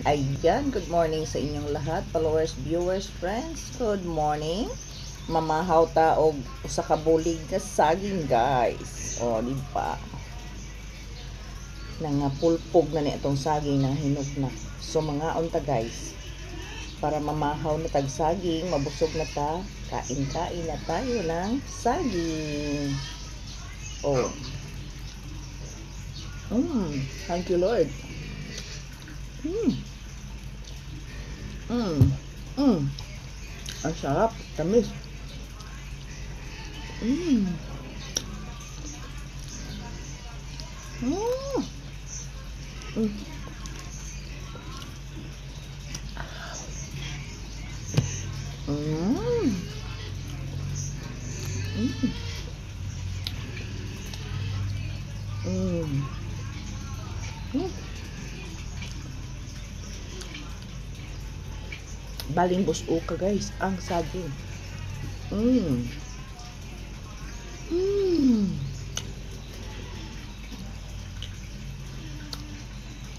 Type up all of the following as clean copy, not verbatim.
Ayan, good morning sa inyong lahat, followers, viewers, friends. Good morning. Mamahaw ta og usa ka bulig nga saging, guys. O, di ba? Nangapulpog na ni atong saging nang hinog na. So mga unta, guys. Para mamahaw na tag saging, mabusog na ta, kain-kain na tayo ng saging. Oh. Thank you, Lord. Ang sarap, tamis. Mm. Mm. Mm. Mm. Mm. Mm. Baling buso ka, guys, ang saging. Mm. Mm.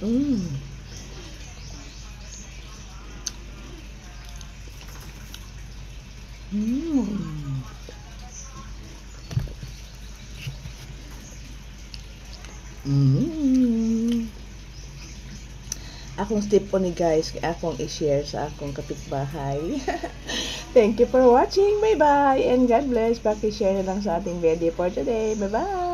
Mm. Mm. Mm. Akong tip po ni guys, akong i-share sa akong kapitbahay. Thank you for watching. Bye-bye. And God bless. Paki-share na lang sa ating video for today. Bye-bye.